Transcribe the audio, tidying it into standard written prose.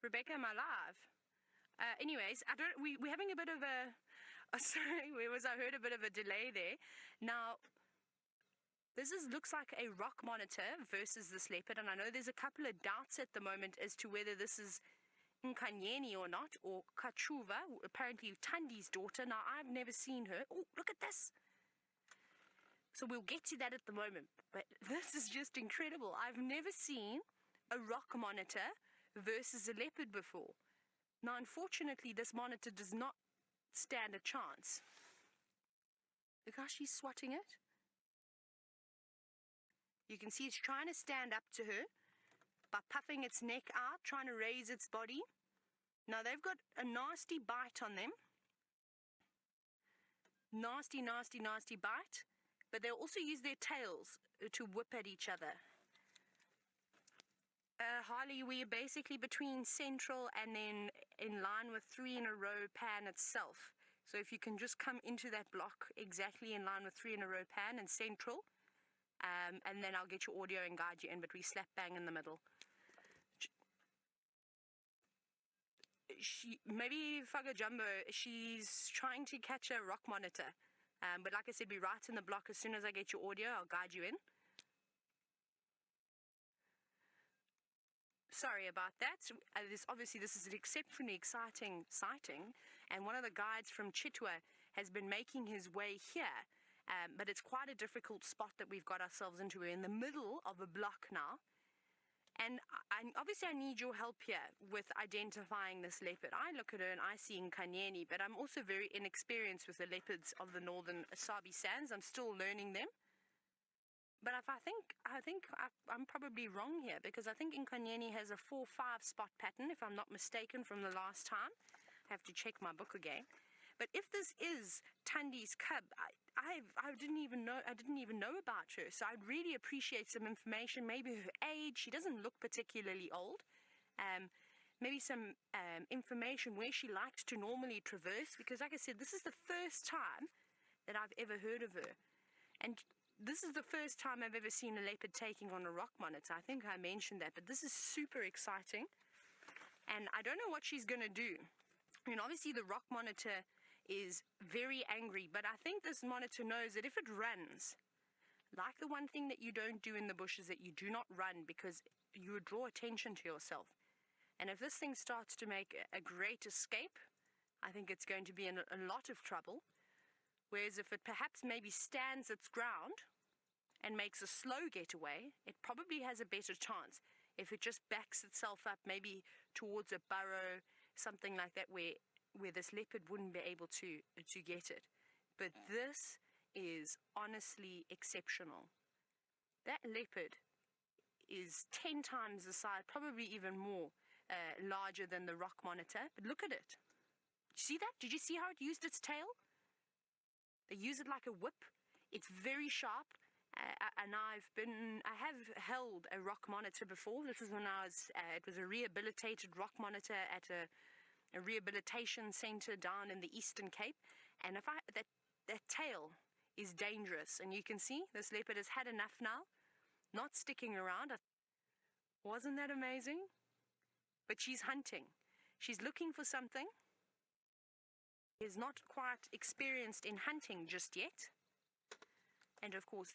Rebecca, am I live? Anyways, we're having a bit of a, oh, sorry, I heard a bit of a delay there. Now, looks like a rock monitor versus this leopard, and I know there's a couple of doubts at the moment as to whether this is Nkanyeni or not, or Kachuva, apparently Tandi's daughter. Now, I've never seen her. Oh, look at this. So we'll get to that at the moment, but this is just incredible. I've never seen a rock monitor versus a leopard before. Now, unfortunately, this monitor does not stand a chance. Look how she's swatting it. You can see it's trying to stand up to her by puffing its neck out, trying to raise its body. Now, they've got a nasty bite on them. Nasty, nasty, nasty bite. But they'll also use their tails to whip at each other. Harley, we're basically between central and then in line with 3 in a row pan itself. So if you can just come into that block exactly in line with 3 in a row pan and central, and then I'll get your audio and guide you in, but we slap bang in the middle. Maybe Faga Jumbo, she's trying to catch a rock monitor. But like I said, be right in the block. As soon as I get your audio, I'll guide you in. Sorry about that. Obviously, this is an exceptionally exciting sighting. And one of the guides from Chitwa has been making his way here. But it's quite a difficult spot that we've got ourselves into. We're in the middle of a block now. And obviously I need your help here with identifying this leopard. I look at her and I see Nkanyeni, but I'm also very inexperienced with the leopards of the northern Asabi Sands. I'm still learning them. But I think I'm probably wrong here, because I think Nkanyeni has a 4-5 spot pattern, if I'm not mistaken, from the last time. I have to check my book again. But if this is Tandi's cub, I didn't even know about her. So I'd really appreciate some information, maybe her age. She doesn't look particularly old. Maybe some information where she likes to normally traverse, because like I said, this is the first time that I've ever heard of her. And this is the first time I've ever seen a leopard taking on a rock monitor. I think I mentioned that, but this is super exciting. And I don't know what she's going to do. I mean, obviously the rock monitor is very angry, but I think this monitor knows that if it runs, like the one thing that you don't do in the bush is that you do not run, because you would draw attention to yourself. And if this thing starts to make a great escape, I think it's going to be in a lot of trouble. Whereas if it perhaps maybe stands its ground and makes a slow getaway, it probably has a better chance. If it just backs itself up maybe towards a burrow, something like that, where this leopard wouldn't be able to get it. But this is honestly exceptional. That leopard is 10 times the size, probably even more larger than the rock monitor. But look at it. Did you see that? Did you see how it used its tail? They use it like a whip. It's very sharp. And I have held a rock monitor before. This was when it was a rehabilitated rock monitor at a rehabilitation center down in the Eastern Cape. And that tail is dangerous. And you can see this leopard has had enough now, not sticking around. Wasn't that amazing? But she's hunting. She's looking for something. Is not quite experienced in hunting just yet. And of course,